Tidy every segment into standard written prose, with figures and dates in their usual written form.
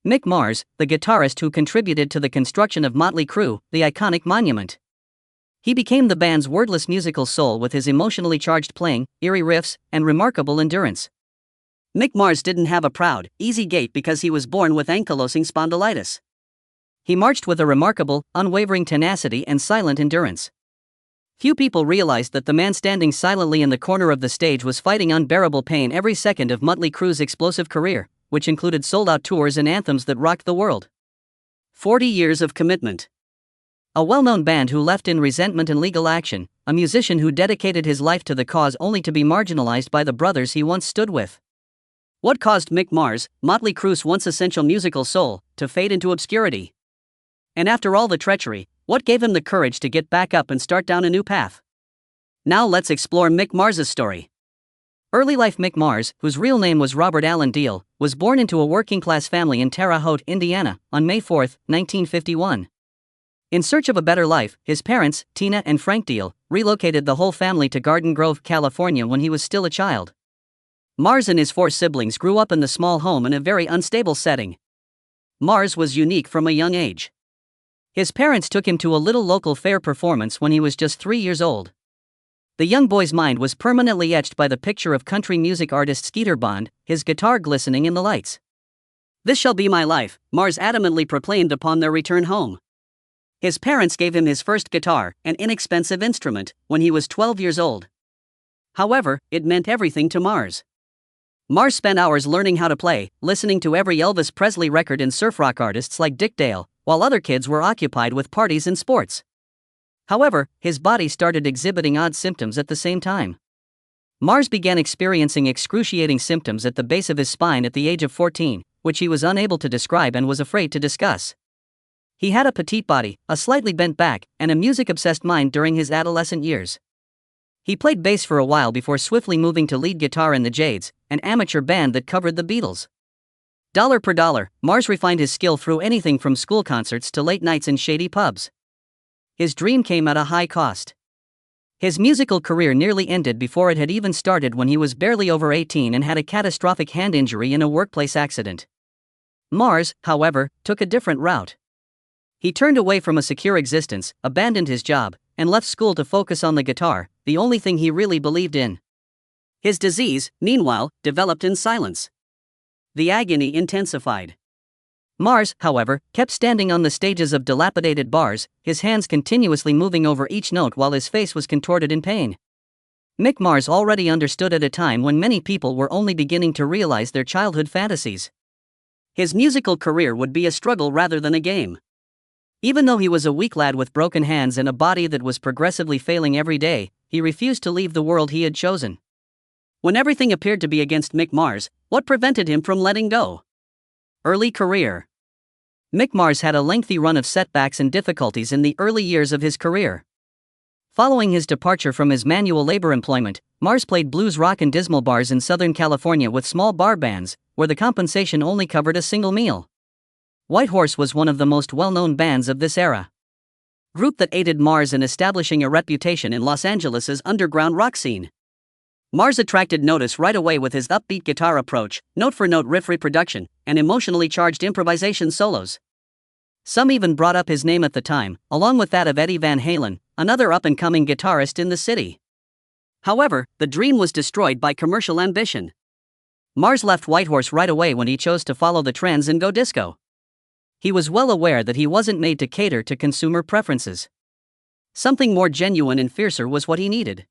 Mick Mars, the guitarist who contributed to the construction of Mötley Crüe, the iconic monument. He became the band's wordless musical soul with his emotionally charged playing, eerie riffs, and remarkable endurance. Mick Mars didn't have a proud, easy gait because he was born with ankylosing spondylitis. He marched with a remarkable, unwavering tenacity and silent endurance. Few people realized that the man standing silently in the corner of the stage was fighting unbearable pain every second of Mötley Crüe's explosive career, which included sold-out tours and anthems that rocked the world. 40 years of commitment. A well-known band who left in resentment and legal action, a musician who dedicated his life to the cause only to be marginalized by the brothers he once stood with. What caused Mick Mars, Mötley Crüe's once essential musical soul, to fade into obscurity? And after all the treachery, what gave him the courage to get back up and start down a new path? Now let's explore Mick Mars's story. Early life. Mick Mars, whose real name was Robert Allen Deal, was born into a working-class family in Terre Haute, Indiana, on May 4, 1951. In search of a better life, his parents, Tina and Frank Deal, relocated the whole family to Garden Grove, California when he was still a child. Mars and his 4 siblings grew up in the small home in a very unstable setting. Mars was unique from a young age. His parents took him to a little local fair performance when he was just 3 years old. The young boy's mind was permanently etched by the picture of country music artist Skeeter Bond, his guitar glistening in the lights. "This shall be my life," Mars adamantly proclaimed upon their return home. His parents gave him his first guitar, an inexpensive instrument, when he was 12 years old. However, it meant everything to Mars. Mars spent hours learning how to play, listening to every Elvis Presley record and surf rock artists like Dick Dale, while other kids were occupied with parties and sports. However, his body started exhibiting odd symptoms at the same time. Mars began experiencing excruciating symptoms at the base of his spine at the age of 14, which he was unable to describe and was afraid to discuss. He had a petite body, a slightly bent back, and a music-obsessed mind during his adolescent years. He played bass for a while before swiftly moving to lead guitar in the Jades, an amateur band that covered the Beatles. Dollar per dollar, Mars refined his skill through anything from school concerts to late nights in shady pubs. His dream came at a high cost. His musical career nearly ended before it had even started when he was barely over 18 and had a catastrophic hand injury in a workplace accident. Mars, however, took a different route. He turned away from a secure existence, abandoned his job, and left school to focus on the guitar, the only thing he really believed in. His disease, meanwhile, developed in silence. The agony intensified. Mars, however, kept standing on the stages of dilapidated bars, his hands continuously moving over each note while his face was contorted in pain. Mick Mars already understood at a time when many people were only beginning to realize their childhood fantasies. His musical career would be a struggle rather than a game. Even though he was a weak lad with broken hands and a body that was progressively failing every day, he refused to leave the world he had chosen. When everything appeared to be against Mick Mars, what prevented him from letting go? Early career. Mick Mars had a lengthy run of setbacks and difficulties in the early years of his career. Following his departure from his manual labor employment, Mars played blues rock in dismal bars in Southern California with small bar bands, where the compensation only covered a single meal. White Horse was one of the most well-known bands of this era. Group that aided Mars in establishing a reputation in Los Angeles' underground rock scene. Mars attracted notice right away with his upbeat guitar approach, note-for-note riff reproduction, and emotionally charged improvisation solos. Some even brought up his name at the time, along with that of Eddie Van Halen, another up-and-coming guitarist in the city. However, the dream was destroyed by commercial ambition. Mars left White Horse right away when he chose to follow the trends and go disco. He was well aware that he wasn't made to cater to consumer preferences. Something more genuine and fiercer was what he needed.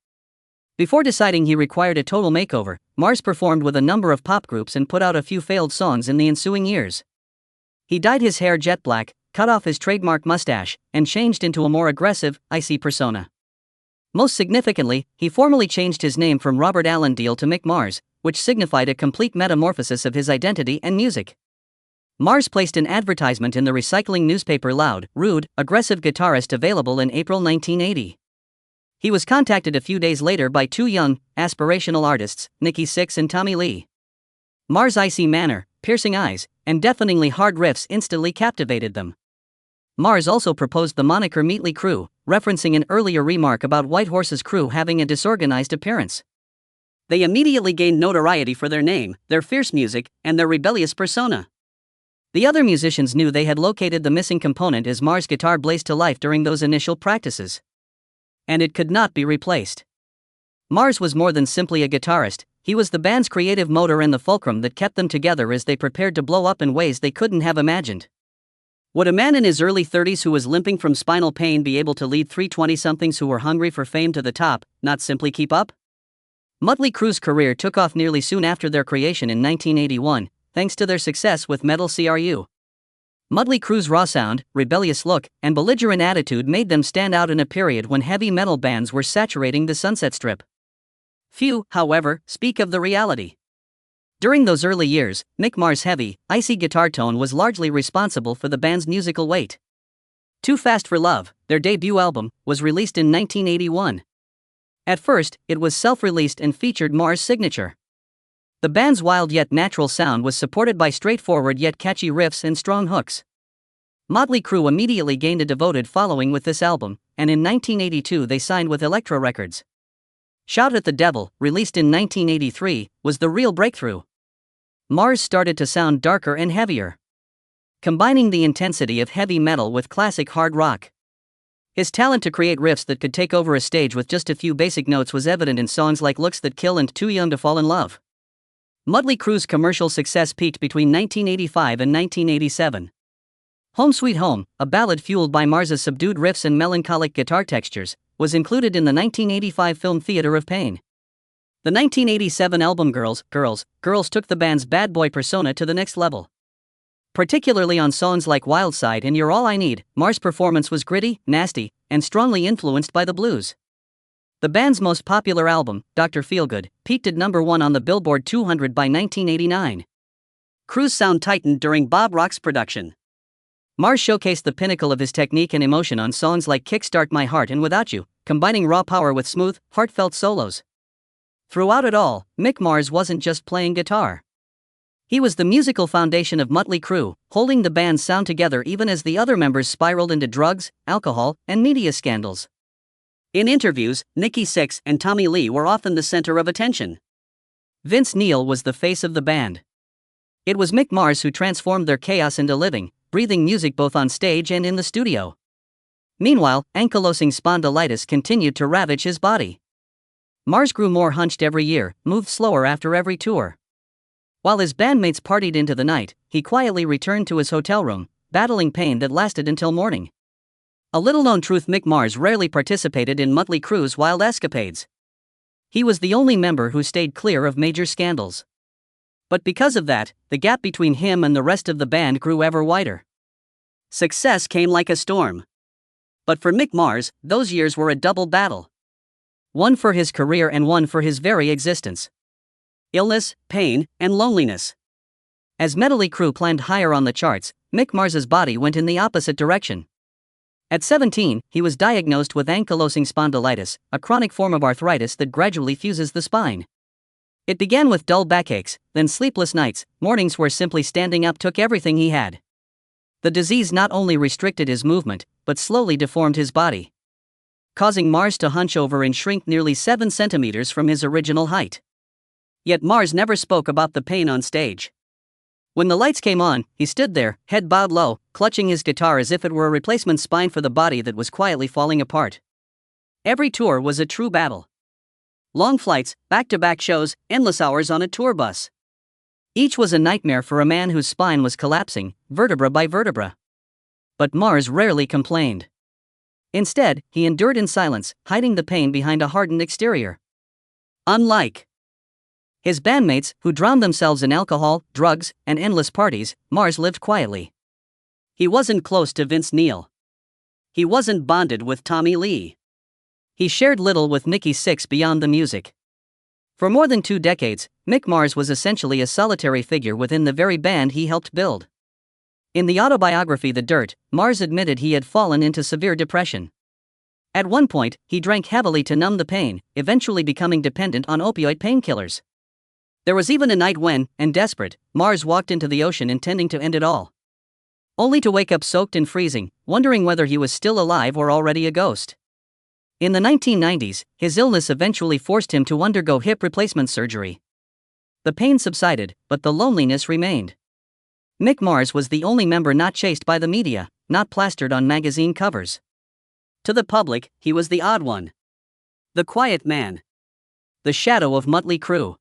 Before deciding he required a total makeover, Mars performed with a number of pop groups and put out a few failed songs in the ensuing years. He dyed his hair jet black, cut off his trademark mustache, and changed into a more aggressive, icy persona. Most significantly, he formally changed his name from Robert Allen Deal to Mick Mars, which signified a complete metamorphosis of his identity and music. Mars placed an advertisement in the recycling newspaper Loud, Rude, Aggressive Guitarist available in April 1980. He was contacted a few days later by 2 young, aspirational artists, Nikki Sixx and Tommy Lee. Mars' icy manner, piercing eyes, and deafeningly hard riffs instantly captivated them. Mars also proposed the moniker Mötley Crüe, referencing an earlier remark about White Horse's crew having a disorganized appearance. They immediately gained notoriety for their name, their fierce music, and their rebellious persona. The other musicians knew they had located the missing component as Mars' guitar blazed to life during those initial practices. And it could not be replaced. Mars was more than simply a guitarist, he was the band's creative motor and the fulcrum that kept them together as they prepared to blow up in ways they couldn't have imagined. Would a man in his early 30s who was limping from spinal pain be able to lead three 20-somethings who were hungry for fame to the top, not simply keep up? Mötley Crüe's career took off nearly soon after their creation in 1981, thanks to their success with Metal Crüe. Mötley Crüe's raw sound, rebellious look, and belligerent attitude made them stand out in a period when heavy metal bands were saturating the Sunset Strip. Few, however, speak of the reality. During those early years, Mick Mars' heavy, icy guitar tone was largely responsible for the band's musical weight. Too Fast for Love, their debut album, was released in 1981. At first, it was self-released and featured Mars' signature. The band's wild yet natural sound was supported by straightforward yet catchy riffs and strong hooks. Mötley Crüe immediately gained a devoted following with this album, and in 1982 they signed with Elektra Records. Shout at the Devil, released in 1983, was the real breakthrough. Mars started to sound darker and heavier, combining the intensity of heavy metal with classic hard rock. His talent to create riffs that could take over a stage with just a few basic notes was evident in songs like Looks That Kill and Too Young to Fall in Love. Mötley Crüe's commercial success peaked between 1985 and 1987. Home Sweet Home, a ballad fueled by Mars's subdued riffs and melancholic guitar textures, was included in the 1985 film Theater of Pain. The 1987 album Girls took the band's bad boy persona to the next level. Particularly on songs like Wild Side and You're All I Need, Mars' performance was gritty, nasty, and strongly influenced by the blues. The band's most popular album, Dr. Feelgood, peaked at number 1 on the Billboard 200 by 1989. Crüe's sound tightened during Bob Rock's production. Mars showcased the pinnacle of his technique and emotion on songs like Kickstart My Heart and Without You, combining raw power with smooth, heartfelt solos. Throughout it all, Mick Mars wasn't just playing guitar. He was the musical foundation of Mötley Crüe, holding the band's sound together even as the other members spiraled into drugs, alcohol, and media scandals. In interviews, Nikki Sixx and Tommy Lee were often the center of attention. Vince Neil was the face of the band. It was Mick Mars who transformed their chaos into living, breathing music both on stage and in the studio. Meanwhile, ankylosing spondylitis continued to ravage his body. Mars grew more hunched every year, moved slower after every tour. While his bandmates partied into the night, he quietly returned to his hotel room, battling pain that lasted until morning. A little-known truth: Mick Mars rarely participated in Mötley Crüe's wild escapades. He was the only member who stayed clear of major scandals. But because of that, the gap between him and the rest of the band grew ever wider. Success came like a storm. But for Mick Mars, those years were a double battle. One for his career and one for his very existence. Illness, pain, and loneliness. As Mötley Crüe climbed higher on the charts, Mick Mars's body went in the opposite direction. At 17, he was diagnosed with ankylosing spondylitis, a chronic form of arthritis that gradually fuses the spine. It began with dull backaches, then sleepless nights, mornings where simply standing up took everything he had. The disease not only restricted his movement, but slowly deformed his body, causing Mars to hunch over and shrink nearly 7 centimeters from his original height. Yet Mars never spoke about the pain on stage. When the lights came on, he stood there, head bowed low, clutching his guitar as if it were a replacement spine for the body that was quietly falling apart. Every tour was a true battle. Long flights, back-to-back shows, endless hours on a tour bus. Each was a nightmare for a man whose spine was collapsing, vertebra by vertebra. But Mars rarely complained. Instead, he endured in silence, hiding the pain behind a hardened exterior. Unlike his bandmates, who drowned themselves in alcohol, drugs, and endless parties, Mars lived quietly. He wasn't close to Vince Neil. He wasn't bonded with Tommy Lee. He shared little with Nikki Sixx beyond the music. For more than 2 decades, Mick Mars was essentially a solitary figure within the very band he helped build. In the autobiography The Dirt, Mars admitted he had fallen into severe depression. At one point, he drank heavily to numb the pain, eventually becoming dependent on opioid painkillers. There was even a night when, and desperate, Mars walked into the ocean intending to end it all, only to wake up soaked and freezing, wondering whether he was still alive or already a ghost. In the 1990s, his illness eventually forced him to undergo hip replacement surgery. The pain subsided, but the loneliness remained. Mick Mars was the only member not chased by the media, not plastered on magazine covers. To the public, he was the odd one. The quiet man. The shadow of Mötley Crüe.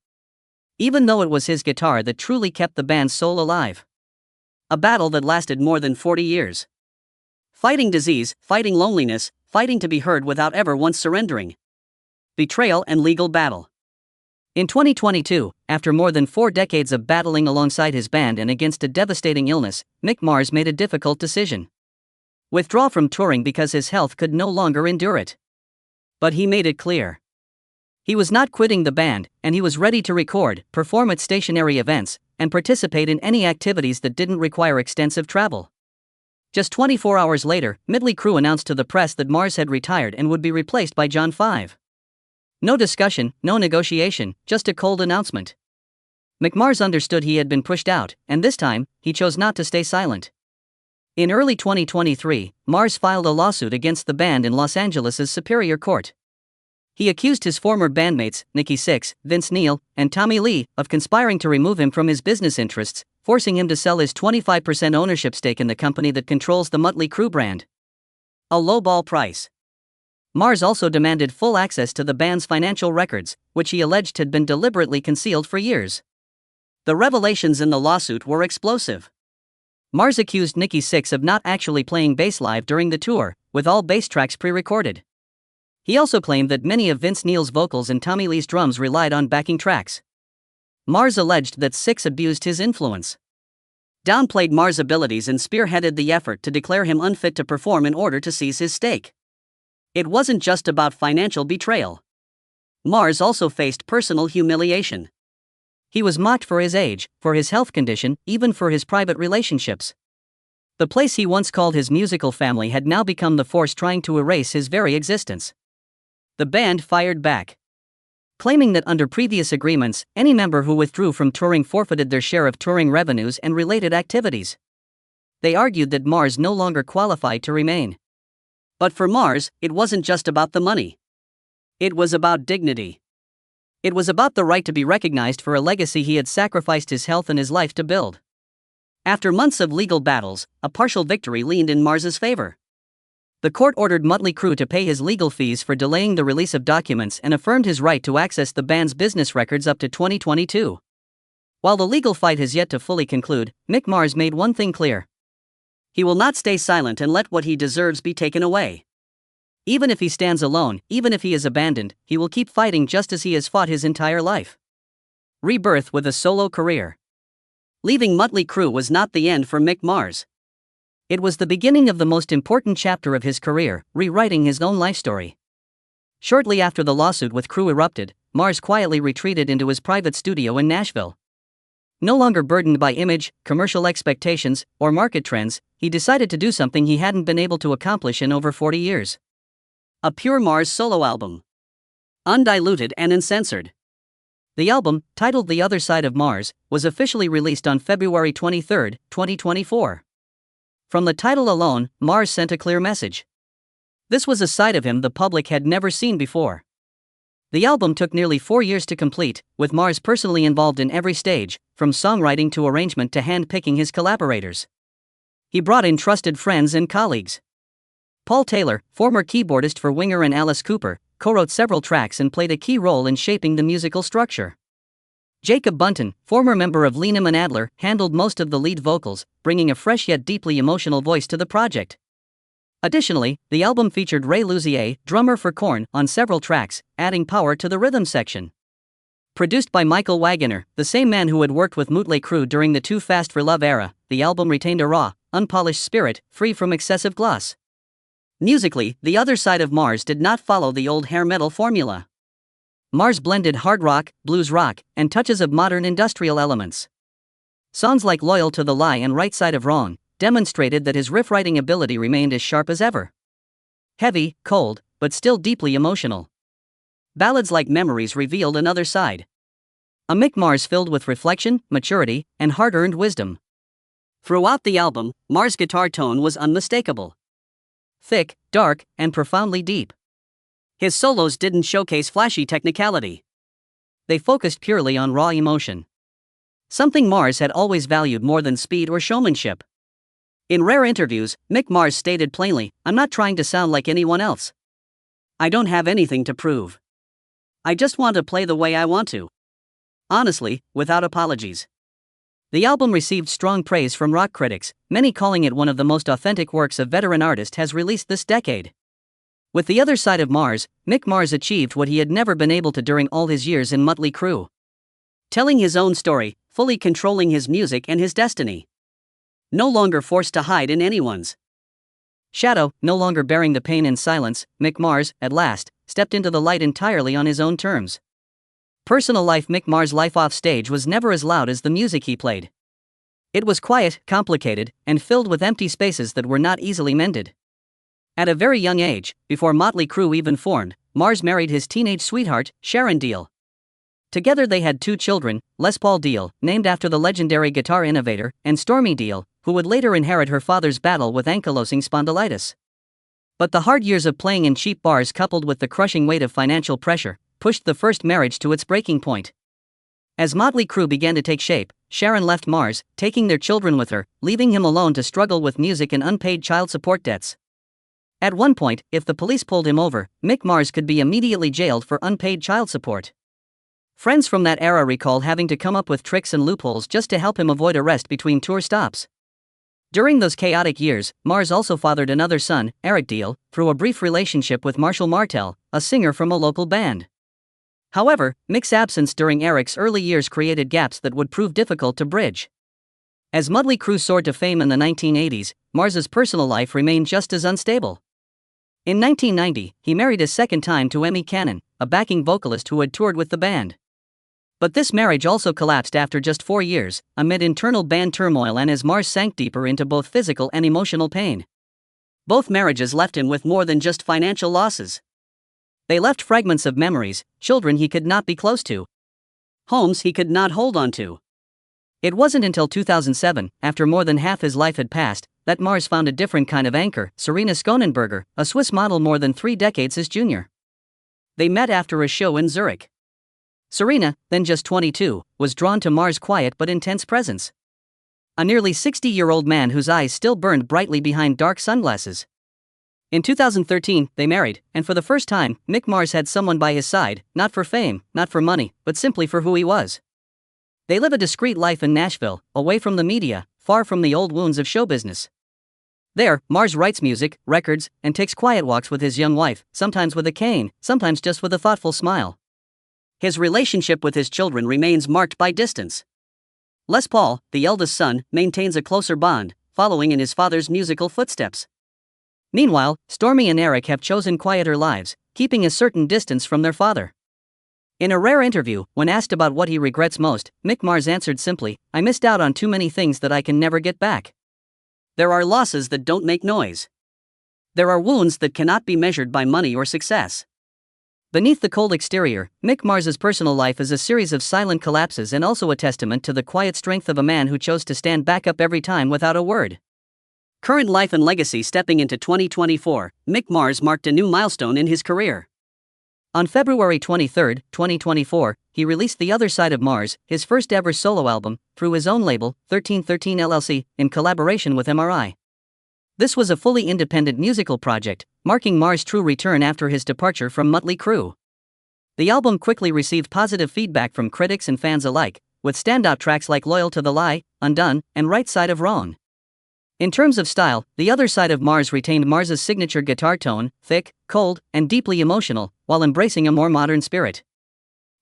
Even though it was his guitar that truly kept the band's soul alive. A battle that lasted more than 40 years. Fighting disease, fighting loneliness, fighting to be heard without ever once surrendering. Betrayal and legal battle. In 2022, after more than 4 decades of battling alongside his band and against a devastating illness, Mick Mars made a difficult decision. Withdraw from touring because his health could no longer endure it. But he made it clear. He was not quitting the band, and he was ready to record, perform at stationary events, and participate in any activities that didn't require extensive travel. Just 24 hours later, Mötley Crüe announced to the press that Mars had retired and would be replaced by John 5. No discussion, no negotiation, just a cold announcement. Mick Mars understood he had been pushed out, and this time, he chose not to stay silent. In early 2023, Mars filed a lawsuit against the band in Los Angeles' Superior Court. He accused his former bandmates, Nikki Sixx, Vince Neil, and Tommy Lee, of conspiring to remove him from his business interests, forcing him to sell his 25% ownership stake in the company that controls the Mötley Crüe brand. A lowball price. Mars also demanded full access to the band's financial records, which he alleged had been deliberately concealed for years. The revelations in the lawsuit were explosive. Mars accused Nikki Sixx of not actually playing bass live during the tour, with all bass tracks pre-recorded. He also claimed that many of Vince Neil's vocals and Tommy Lee's drums relied on backing tracks. Mars alleged that Sixx abused his influence, downplayed Mars' abilities, and spearheaded the effort to declare him unfit to perform in order to seize his stake. It wasn't just about financial betrayal. Mars also faced personal humiliation. He was mocked for his age, for his health condition, even for his private relationships. The place he once called his musical family had now become the force trying to erase his very existence. The band fired back, claiming that under previous agreements, any member who withdrew from touring forfeited their share of touring revenues and related activities. They argued that Mars no longer qualified to remain. But for Mars, it wasn't just about the money. It was about dignity. It was about the right to be recognized for a legacy he had sacrificed his health and his life to build. After months of legal battles, a partial victory leaned in Mars's favor. The court ordered Mötley Crüe to pay his legal fees for delaying the release of documents and affirmed his right to access the band's business records up to 2022. While the legal fight has yet to fully conclude, Mick Mars made one thing clear. He will not stay silent and let what he deserves be taken away. Even if he stands alone, even if he is abandoned, he will keep fighting just as he has fought his entire life. Rebirth with a solo career. Leaving Mötley Crüe was not the end for Mick Mars. It was the beginning of the most important chapter of his career, rewriting his own life story. Shortly after the lawsuit with Crüe erupted, Mars quietly retreated into his private studio in Nashville. No longer burdened by image, commercial expectations, or market trends, he decided to do something he hadn't been able to accomplish in over 40 years. A pure Mars solo album. Undiluted and uncensored. The album, titled The Other Side of Mars, was officially released on February 23, 2024. From the title alone, Mars sent a clear message. This was a side of him the public had never seen before. The album took nearly 4 years to complete, with Mars personally involved in every stage, from songwriting to arrangement to hand-picking his collaborators. He brought in trusted friends and colleagues. Paul Taylor, former keyboardist for Winger and Alice Cooper, co-wrote several tracks and played a key role in shaping the musical structure. Jacob Bunton, former member of Lehman and Adler, handled most of the lead vocals, bringing a fresh yet deeply emotional voice to the project. Additionally, the album featured Ray Luzier, drummer for Korn, on several tracks, adding power to the rhythm section. Produced by Michael Wagener, the same man who had worked with Mötley Crüe during the Too Fast for Love era, the album retained a raw, unpolished spirit, free from excessive gloss. Musically, The Other Side of Mars did not follow the old hair metal formula. Mars blended hard rock, blues rock, and touches of modern industrial elements. Songs like Loyal to the Lie and Right Side of Wrong demonstrated that his riff-writing ability remained as sharp as ever. Heavy, cold, but still deeply emotional. Ballads like Memories revealed another side. A Mick Mars filled with reflection, maturity, and hard-earned wisdom. Throughout the album, Mars' guitar tone was unmistakable. Thick, dark, and profoundly deep. His solos didn't showcase flashy technicality. They focused purely on raw emotion. something Mars had always valued more than speed or showmanship. In rare interviews, Mick Mars stated plainly, "I'm not trying to sound like anyone else. I don't have anything to prove. I just want to play the way I want to. Honestly, without apologies." The album received strong praise from rock critics, many calling it one of the most authentic works a veteran artist has released this decade. With The Other Side of Mars, Mick Mars achieved what he had never been able to during all his years in Mötley Crüe. Telling his own story, fully controlling his music and his destiny. No longer forced to hide in anyone's shadow, no longer bearing the pain in silence, Mick Mars, at last, stepped into the light entirely on his own terms. Personal life: Mick Mars' life off stage was never as loud as the music he played. It was quiet, complicated, and filled with empty spaces that were not easily mended. At a very young age, before Mötley Crüe even formed, Mars married his teenage sweetheart, Sharon Deal. Together they had 2 children, Les Paul Deal, named after the legendary guitar innovator, and Stormy Deal, who would later inherit her father's battle with ankylosing spondylitis. But the hard years of playing in cheap bars coupled with the crushing weight of financial pressure pushed the first marriage to its breaking point. As Mötley Crüe began to take shape, Sharon left Mars, taking their children with her, leaving him alone to struggle with music and unpaid child support debts. At one point, if the police pulled him over, Mick Mars could be immediately jailed for unpaid child support. Friends from that era recall having to come up with tricks and loopholes just to help him avoid arrest between tour stops. During those chaotic years, Mars also fathered another son, Eric Deal, through a brief relationship with Marshall Martel, a singer from a local band. However, Mick's absence during Eric's early years created gaps that would prove difficult to bridge. As Mötley Crüe soared to fame in the 1980s, Mars's personal life remained just as unstable. In 1990, he married a second time to Emmy Cannon, a backing vocalist who had toured with the band. But this marriage also collapsed after just 4 years, amid internal band turmoil and as Mars sank deeper into both physical and emotional pain. Both marriages left him with more than just financial losses. They left fragments of memories, children he could not be close to, homes he could not hold on to. It wasn't until 2007, after more than half his life had passed, that Mars found a different kind of anchor, Serena Schonenberger, a Swiss model more than 3 decades his junior. They met after a show in Zurich. Serena, then just 22, was drawn to Mars' quiet but intense presence. A nearly 60-year-old man whose eyes still burned brightly behind dark sunglasses. In 2013, they married, and for the first time, Mick Mars had someone by his side, not for fame, not for money, but simply for who he was. They live a discreet life in Nashville, away from the media, far from the old wounds of show business. There, Mars writes music, records, and takes quiet walks with his young wife, sometimes with a cane, sometimes just with a thoughtful smile. His relationship with his children remains marked by distance. Les Paul, the eldest son, maintains a closer bond, following in his father's musical footsteps. Meanwhile, Stormy and Eric have chosen quieter lives, keeping a certain distance from their father. In a rare interview, when asked about what he regrets most, Mick Mars answered simply, "I missed out on too many things that I can never get back." There are losses that don't make noise. There are wounds that cannot be measured by money or success. Beneath the cold exterior, Mick Mars's personal life is a series of silent collapses and also a testament to the quiet strength of a man who chose to stand back up every time without a word. Current life and legacy: stepping into 2024, Mick Mars marked a new milestone in his career. On February 23, 2024, he released The Other Side of Mars, his first ever solo album, through his own label, 1313 LLC, in collaboration with MRI. This was a fully independent musical project, marking Mars' true return after his departure from Mötley Crüe. The album quickly received positive feedback from critics and fans alike, with standout tracks like Loyal to the Lie, Undone, and Right Side of Wrong. In terms of style, The Other Side of Mars retained Mars's signature guitar tone, thick, cold, and deeply emotional, while embracing a more modern spirit.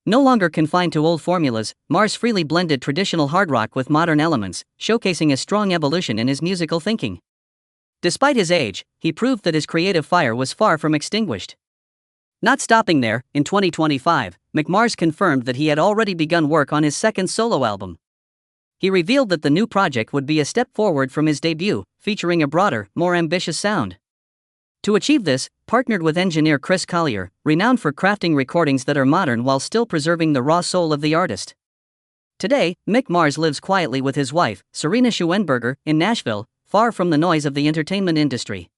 No longer confined to old formulas, Mars freely blended traditional hard rock with modern elements, showcasing a strong evolution in his musical thinking. Despite his age, he proved that his creative fire was far from extinguished. Not stopping there, in 2025, Mick Mars confirmed that he had already begun work on his second solo album. He revealed that the new project would be a step forward from his debut, featuring a broader, more ambitious sound. To achieve this, partnered with engineer Chris Collier, renowned for crafting recordings that are modern while still preserving the raw soul of the artist. Today, Mick Mars lives quietly with his wife, Serena Schonenberger, in Nashville, far from the noise of the entertainment industry.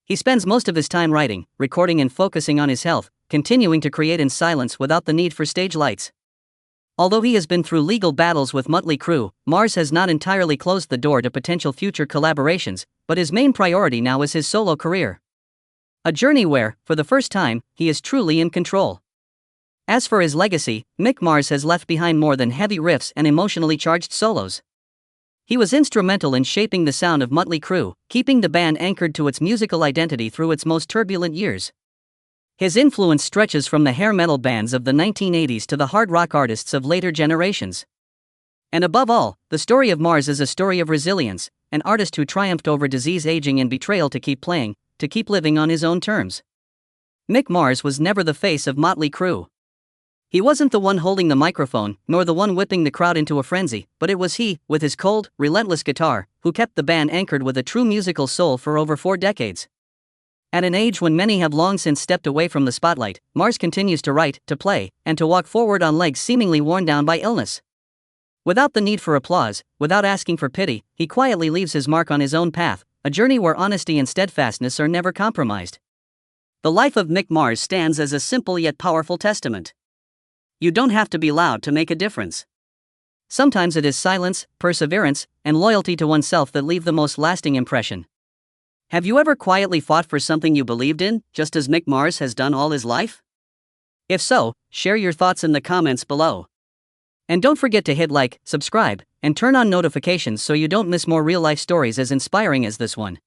He spends most of his time writing, recording, and focusing on his health, continuing to create in silence without the need for stage lights. Although he has been through legal battles with Mötley Crüe, Mars has not entirely closed the door to potential future collaborations, but his main priority now is his solo career. A journey where, for the first time, he is truly in control. As for his legacy, Mick Mars has left behind more than heavy riffs and emotionally charged solos. He was instrumental in shaping the sound of Mötley Crüe, keeping the band anchored to its musical identity through its most turbulent years. His influence stretches from the hair metal bands of the 1980s to the hard rock artists of later generations. And above all, the story of Mars is a story of resilience, an artist who triumphed over disease, aging, and betrayal to keep playing, to keep living on his own terms. Mick Mars was never the face of Mötley Crüe. He wasn't the one holding the microphone, nor the one whipping the crowd into a frenzy, but it was he, with his cold, relentless guitar, who kept the band anchored with a true musical soul for over 4 decades. At an age when many have long since stepped away from the spotlight, Mars continues to write, to play, and to walk forward on legs seemingly worn down by illness. Without the need for applause, without asking for pity, he quietly leaves his mark on his own path, a journey where honesty and steadfastness are never compromised. The life of Mick Mars stands as a simple yet powerful testament. You don't have to be loud to make a difference. Sometimes it is silence, perseverance, and loyalty to oneself that leave the most lasting impression. Have you ever quietly fought for something you believed in, just as Mick Mars has done all his life? If so, share your thoughts in the comments below. And don't forget to hit like, subscribe, and turn on notifications so you don't miss more real-life stories as inspiring as this one.